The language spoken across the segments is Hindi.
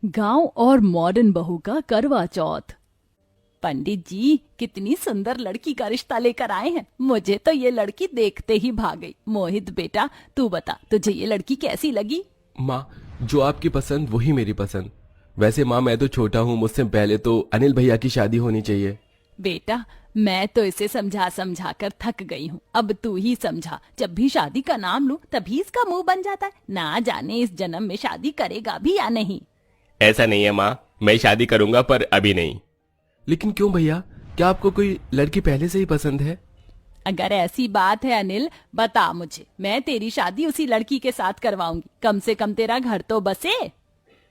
गांव और मॉडर्न बहू का करवा चौथ। पंडित जी कितनी सुंदर लड़की का रिश्ता लेकर आए हैं। मुझे तो ये लड़की देखते ही भाग गई। मोहित बेटा, तू बता, तुझे ये लड़की कैसी लगी? माँ, जो आपकी पसंद वही मेरी पसंद। वैसे माँ, मैं तो छोटा हूँ, मुझसे पहले तो अनिल भैया की शादी होनी चाहिए। बेटा, मैं तो इसे समझा समझा कर थक गई हूँ। अब तू ही समझा। जब भी शादी का नाम लूं तभी इसका मुंह बन जाता है। ना जाने इस जन्म में शादी करेगा भी या नहीं। ऐसा नहीं है माँ, मैं शादी करूंगा पर अभी नहीं। लेकिन क्यों भैया, क्या आपको कोई लड़की पहले से ही पसंद है? अगर ऐसी बात है अनिल, बता मुझे। मैं तेरी शादी उसी लड़की के साथ करवाऊंगी। कम से कम तेरा घर तो बसे।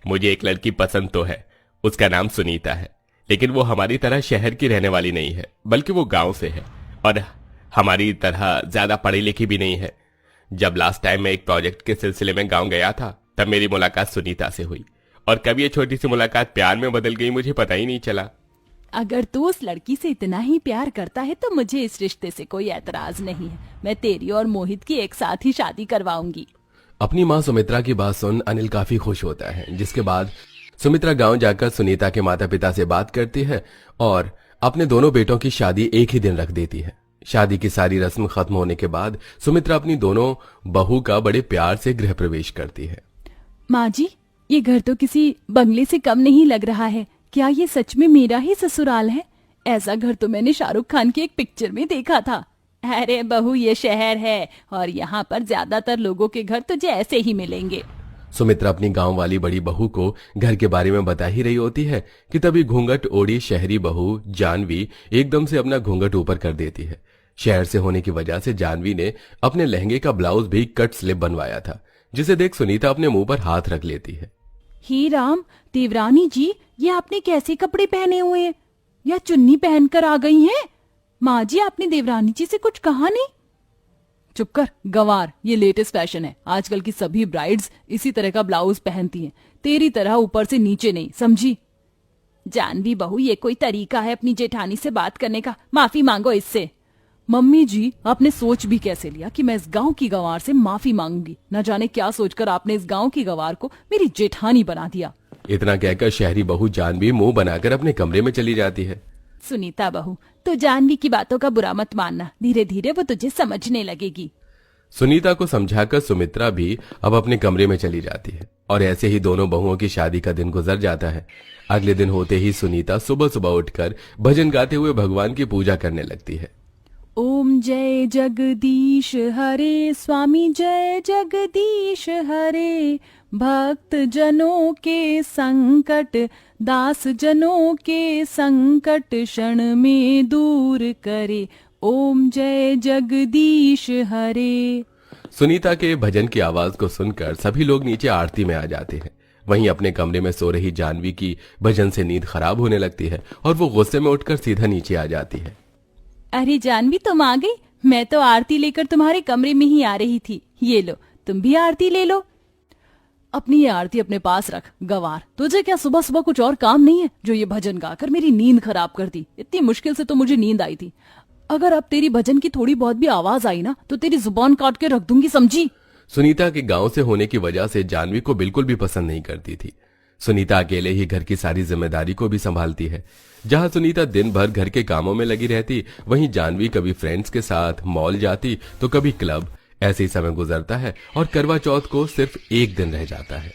मुझे एक लड़की पसंद तो है, उसका नाम सुनीता है। लेकिन वो हमारी तरह शहर की रहने वाली नहीं है, बल्कि वो गांव से है और हमारी तरह ज्यादा पढ़ी लिखी भी नहीं है। जब लास्ट टाइम मैं एक प्रोजेक्ट के सिलसिले में गांव गया था, तब मेरी मुलाकात सुनीता से हुई और कब ये छोटी सी मुलाकात प्यार में बदल गई मुझे पता ही नहीं चला। अगर तू उस लड़की से इतना ही प्यार करता है तो मुझे इस रिश्ते से कोई एतराज नहीं है। मैं तेरी और मोहित की एक साथ ही शादी करवाऊंगी। अपनी माँ सुमित्रा की बात सुन अनिल काफी खुश होता है, जिसके बाद सुमित्रा गांव जाकर सुनीता के माता पिता से बात करती है और अपने दोनों बेटों की शादी एक ही दिन रख देती है। शादी की सारी रस्म खत्म होने के बाद सुमित्रा अपनी दोनों बहू का बड़े प्यार से गृह प्रवेश करती है। माँ जी, ये घर तो किसी बंगले से कम नहीं लग रहा है। क्या ये सच में मेरा ही ससुराल है? ऐसा घर तो मैंने शाहरुख खान की एक पिक्चर में देखा था। अरे बहू, ये शहर है और यहाँ पर ज्यादातर लोगों के घर तुझे ऐसे ही मिलेंगे। सुमित्रा अपनी गांव वाली बड़ी बहू को घर के बारे में बता ही रही होती है कि तभी घूंघट ओढ़ी शहरी बहू जानवी एकदम से अपना घूंघट ऊपर कर देती है। शहर से होने की वजह से जानवी ने अपने लहंगे का ब्लाउज भी कट स्लिप बनवाया था, जिसे देख सुनीता अपने मुंह पर हाथ रख लेती है। ही राम, देवरानी जी, ये आपने कैसे कपड़े पहने हुए हैं? या चुन्नी पहनकर आ गई हैं? माँ जी, आपने देवरानी जी से कुछ कहा नहीं? चुप कर गंवार, ये लेटेस्ट फैशन है। आजकल की सभी ब्राइड्स इसी तरह का ब्लाउज पहनती हैं, तेरी तरह ऊपर से नीचे नहीं, समझी? जानवी बहू, ये कोई तरीका है अपनी जेठानी से बात करने का? माफी मांगो इससे। मम्मी जी, आपने सोच भी कैसे लिया कि मैं इस गांव की गंवार से माफी मांगूंगी? न जाने क्या सोचकर आपने इस गांव की गंवार को मेरी जेठानी बना दिया। इतना कहकर शहरी बहू जानवी मुंह बनाकर अपने कमरे में चली जाती है। सुनीता बहू, तो जानवी की बातों का बुरा मत मानना। धीरे धीरे वो तुझे समझने लगेगी। सुनीता को समझाकर सुमित्रा भी अब अपने कमरे में चली जाती है और ऐसे ही दोनों बहुओं की शादी का दिन गुजर जाता है। अगले दिन होते ही सुनीता सुबह सुबह उठकर भजन गाते हुए भगवान की पूजा करने लगती है। ओम जय जगदीश हरे, स्वामी जय जगदीश हरे। भक्त जनों के संकट, दास जनों के संकट क्षण में दूर करे। ओम जय जगदीश हरे। सुनीता के भजन की आवाज को सुनकर सभी लोग नीचे आरती में आ जाते हैं। वहीं अपने कमरे में सो रही जानवी की भजन से नींद खराब होने लगती है और वो गुस्से में उठकर सीधा नीचे आ जाती है। अरे जानवी, तुम आ गई? मैं तो आरती लेकर तुम्हारे कमरे में ही आ रही थी। ये लो, तुम भी आरती ले लो। अपनी ये आरती अपने पास रख गवार। तुझे क्या सुबह सुबह कुछ और काम नहीं है जो ये भजन गाकर मेरी नींद खराब कर दी? इतनी मुश्किल से तो मुझे नींद आई थी। अगर अब तेरी भजन की थोड़ी बहुत भी आवाज आई ना तो तेरी जुबान काट के रख दूंगी, समझी? सुनीता के गांव से होने की वजह से जानवी को बिल्कुल भी पसंद नहीं करती थी। सुनीता अकेले ही घर की सारी जिम्मेदारी को भी संभालती है। जहां सुनीता दिन भर घर के कामों में लगी रहती, वहीं जानवी कभी फ्रेंड्स के साथ मॉल जाती तो कभी क्लब। ऐसे ही समय गुजरता है और करवा चौथ को सिर्फ एक दिन रह जाता है।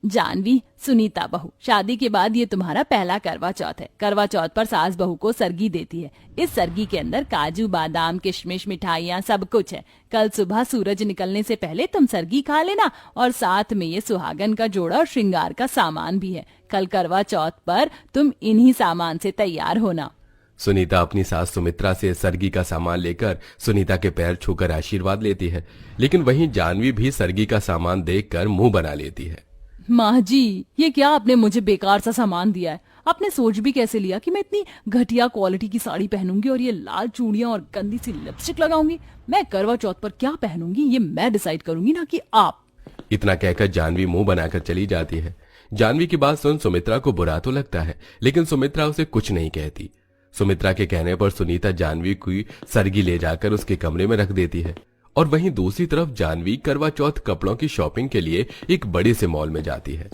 जानवी, सुनीता बहू, शादी के बाद ये तुम्हारा पहला करवा चौथ है। करवा चौथ पर सास बहू को सरगी देती है। इस सरगी के अंदर काजू बादाम किशमिश मिठाइयाँ सब कुछ है। कल सुबह सूरज निकलने से पहले तुम सरगी खा लेना और साथ में ये सुहागन का जोड़ा और श्रृंगार का सामान भी है। कल करवा चौथ पर तुम इन्हीं सामान से तैयार होना। सुनीता अपनी सास सुमित्रा से सरगी का सामान लेकर सुनीता के पैर छूकर आशीर्वाद लेती है, लेकिन वहीं जानवी भी सरगी का सामान देखकर मुंह बना लेती है। माँ जी, ये क्या आपने मुझे बेकार सा सामान दिया है? आपने सोच भी कैसे लिया कि मैं इतनी घटिया क्वालिटी की साड़ी पहनूंगी और ये लाल चूड़ियां और गंदी सी लिपस्टिक लगाऊंगी? मैं करवा चौथ पर क्या पहनूंगी ये मैं डिसाइड करूंगी, ना कि आप। इतना कहकर जानवी मुंह बनाकर चली जाती है। जानवी की बात सुन सुमित्रा को बुरा तो लगता है, लेकिन सुमित्रा उसे कुछ नहीं कहती। सुमित्रा के कहने पर सुनीता जानवी की सरगी ले जाकर उसके कमरे में रख देती है और वहीं दूसरी तरफ जानवी करवा चौथ कपड़ों की शॉपिंग के लिए एक बड़े से मॉल में जाती है।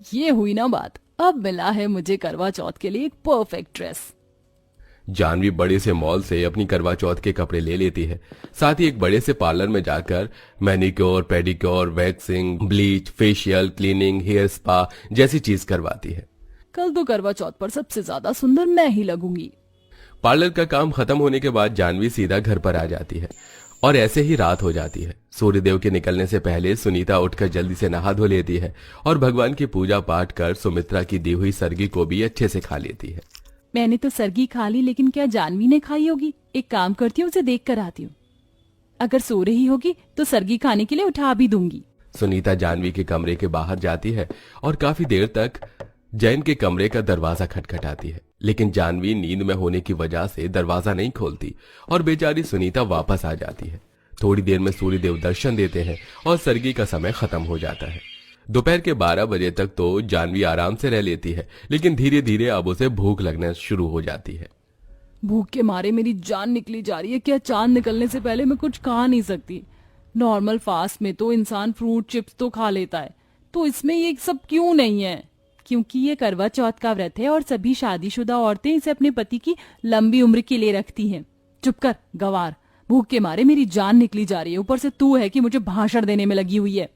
ये हुई ना बात, अब मिला है मुझे करवा चौथ के लिए एक परफेक्ट ड्रेस। जानवी बड़े से मॉल से अपनी करवा चौथ के कपड़े ले लेती है। साथ ही एक बड़े से पार्लर में जाकर manicure, pedicure, waxing, bleach, facial, cleaning, hair spa जैसी चीज करवाती है। कल तो करवा चौथ पर सबसे ज्यादा सुंदर मैं ही लगूंगी। पार्लर का काम खत्म होने के बाद जानवी सीधा घर पर आ जाती है और ऐसे ही रात हो जाती है। सूर्यदेव के निकलने से पहले सुनीता उठकर जल्दी से नहा धो लेती है और भगवान की पूजा पाठ कर सुमित्रा की दी हुई सरगी को भी अच्छे से खा लेती है। मैंने तो सरगी खा ली, लेकिन क्या जानवी ने खाई होगी? एक काम करती हूँ, उसे देख कर आती हूँ। अगर सो रही होगी तो सरगी खाने के लिए उठा भी दूंगी। सुनीता जानवी के कमरे के बाहर जाती है और काफी देर तक जैन के कमरे का दरवाजा खटखटाती है, लेकिन जानवी नींद में होने की वजह से दरवाजा नहीं खोलती और बेचारी सुनीता वापस आ जाती है। थोड़ी देर में सूर्यदेव दर्शन देते हैं और सरगी का समय खत्म हो जाता है। दोपहर के 12 बजे तक तो जानवी आराम से रह लेती है, लेकिन धीरे धीरे अब उसे भूख लगना शुरू हो जाती है। भूख के मारे मेरी जान निकली जा रही है। क्या चांद निकलने से पहले मैं कुछ खा नहीं सकती? नॉर्मल फास्ट में तो इंसान फ्रूट चिप्स तो खा लेता है, तो इसमें ये सब क्यों नहीं है? क्योंकि ये करवा चौथ का व्रत है और सभी शादीशुदा औरतें इसे अपने पति की लंबी उम्र के लिए रखती हैं। चुप कर गवार, भूख के मारे मेरी जान निकली जा रही है, ऊपर से तू है कि मुझे भाषण देने में लगी हुई है।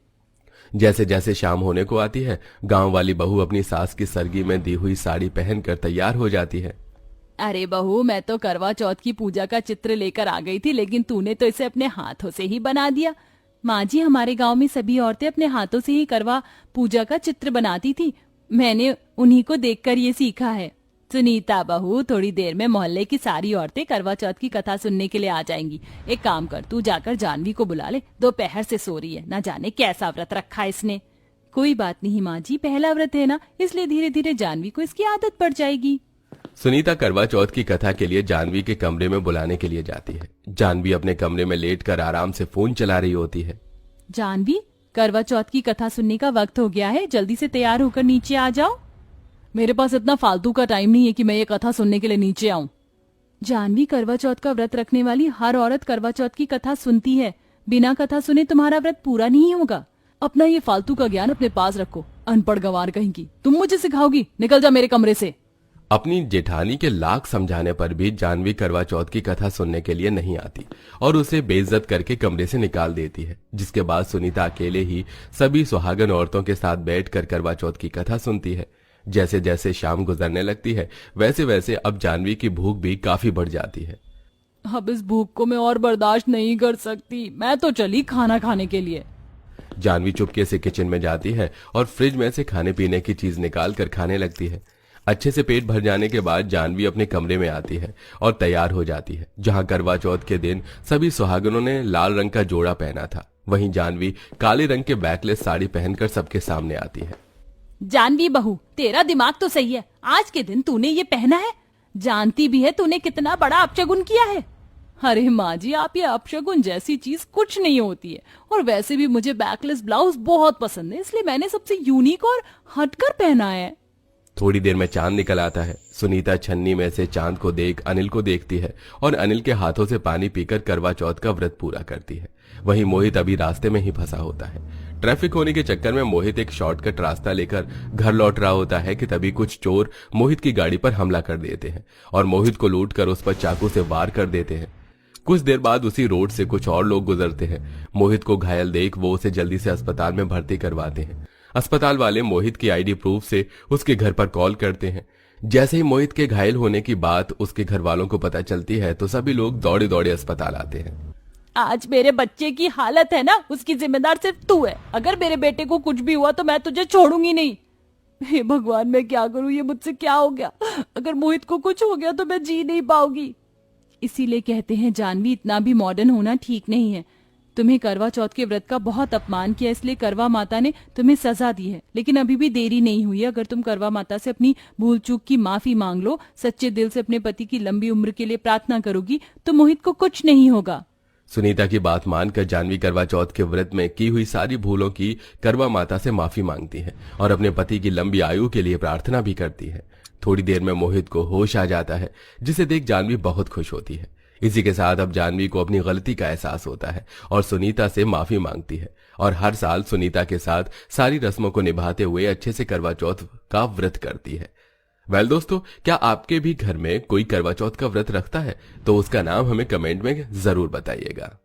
जैसे जैसे शाम होने को आती है, गांव वाली बहू अपनी सास की सरगी में दी हुई साड़ी पहनकर तैयार हो जाती है। अरे बहू, मैं तो करवा चौथ की पूजा का चित्र लेकर आ गई थी, लेकिन तूने तो इसे अपने हाथों से ही बना दिया। माँ जी, हमारे गांव में सभी औरतें अपने हाथों से ही करवा पूजा का चित्र बनाती थी। मैंने उन्हीं को देखकर ये सीखा है। सुनीता बहू, थोड़ी देर में मोहल्ले की सारी औरतें करवा चौथ की कथा सुनने के लिए आ जाएंगी। एक काम कर, तू जाकर जानवी को बुला ले, दोपहर से सो रही है, ना जाने कैसा व्रत रखा है इसने। कोई बात नहीं माँ जी, पहला व्रत है ना, इसलिए धीरे धीरे जानवी को इसकी आदत पड़ जाएगी। सुनीता करवा चौथ की कथा के लिए जानवी के कमरे में बुलाने के लिए जाती है। जानवी अपने कमरे में लेटकर आराम से फोन चला रही होती है। जानवी, करवा चौथ की कथा सुनने का वक्त हो गया है, जल्दी से तैयार होकर नीचे आ जाओ। मेरे पास इतना फालतू का टाइम नहीं है कि मैं ये कथा सुनने के लिए नीचे आऊं। जानवी, करवा चौथ का व्रत रखने वाली हर औरत करवा चौथ की कथा सुनती है। बिना कथा सुने तुम्हारा व्रत पूरा नहीं होगा। अपना ये फालतू का ज्ञान अपने पास रखो, अनपढ़ गंवार कहीं की। तुम मुझे सिखाओगी? निकल जा मेरे कमरे से। अपनी जेठानी के लाख समझाने पर भी जानवी करवा चौथ की कथा सुनने के लिए नहीं आती और उसे बेइज्जत करके कमरे से निकाल देती है। जिसके बाद सुनीता अकेले ही सभी सुहागन औरतों के साथ बैठकर करवा चौथ की कथा सुनती है। जैसे जैसे शाम गुजरने लगती है, वैसे वैसे अब जानवी की भूख भी काफी बढ़ जाती है। अब इस भूख को मैं और बर्दाश्त नहीं कर सकती, मैं तो चली खाना खाने के लिए। जानवी चुपके से किचन में जाती है और फ्रिज में से खाने पीने की चीज निकाल कर खाने लगती है। अच्छे से पेट भर जाने के बाद जानवी अपने कमरे में आती है और तैयार हो जाती है। जहां करवा चौथ के दिन सभी सुहागनों ने लाल रंग का जोड़ा पहना था, वहीं जानवी काले रंग के बैकलेस साड़ी पहनकर सबके सामने आती है। जानवी बहू, तेरा दिमाग तो सही है, आज के दिन तूने ये पहना है, जानती भी है तूने कितना बड़ा अपशगुन किया है। अरे माँ जी, आप ये अपशगुन जैसी चीज कुछ नहीं होती है, और वैसे भी मुझे बैकलेस ब्लाउज बहुत पसंद है, इसलिए मैंने सबसे यूनिक और हटकर पहना है। थोड़ी देर में चांद निकल आता है। सुनीता छन्नी में से चांद को देख अनिल को देखती है और अनिल के हाथों से पानी पीकर करवा चौथ का व्रत पूरा करती है। वहीं मोहित अभी रास्ते में ही फंसा होता है। ट्रैफिक होने के चक्कर में मोहित एक शॉर्टकट रास्ता लेकर घर लौट रहा होता है कि तभी कुछ चोर मोहित की गाड़ी पर हमला कर देते हैं और मोहित को लूट कर उस पर चाकू से वार कर देते हैं। कुछ देर बाद उसी रोड से कुछ और लोग गुजरते हैं। मोहित को घायल देख वो उसे जल्दी से अस्पताल में भर्ती करवाते हैं। अस्पताल वाले मोहित की आईडी प्रूफ से उसके घर पर कॉल करते हैं। जैसे ही मोहित के घायल होने की बात उसके घर वालों को पता चलती है तो सभी लोग दौड़े दौड़े अस्पताल आते हैं। आज मेरे बच्चे की हालत है ना, उसकी जिम्मेदार सिर्फ तू है। अगर मेरे बेटे को कुछ भी हुआ तो मैं तुझे छोड़ूंगी नहीं। हे भगवान, मैं क्या करूं, ये मुझसे क्या हो गया? अगर मोहित को कुछ हो गया तो मैं जी नहीं पाऊंगी। इसीलिए कहते हैं जानवी, इतना भी मॉडर्न होना ठीक नहीं है। तुम्हें करवा चौथ के व्रत का बहुत अपमान किया, इसलिए करवा माता ने तुम्हें सजा दी है। लेकिन अभी भी देरी नहीं हुई है। अगर तुम करवा माता से अपनी भूल चूक की माफी मांग लो, सच्चे दिल से अपने पति की लंबी उम्र के लिए प्रार्थना करोगी, तो मोहित को कुछ नहीं होगा। सुनीता की बात मानकर जानवी करवा चौथ के व्रत में की हुई सारी भूलों की करवा माता से माफी मांगती है और अपने पति की लंबी आयु के लिए प्रार्थना भी करती है। थोड़ी देर में मोहित को होश आ जाता है, जिसे देख जानवी बहुत खुश होती है। इसी के साथ अब जानवी को अपनी गलती का एहसास होता है और सुनीता से माफी मांगती है और हर साल सुनीता के साथ सारी रस्मों को निभाते हुए अच्छे से करवा चौथ का व्रत करती है। दोस्तों, क्या आपके भी घर में कोई करवा चौथ का व्रत रखता है? तो उसका नाम हमें कमेंट में जरूर बताइएगा।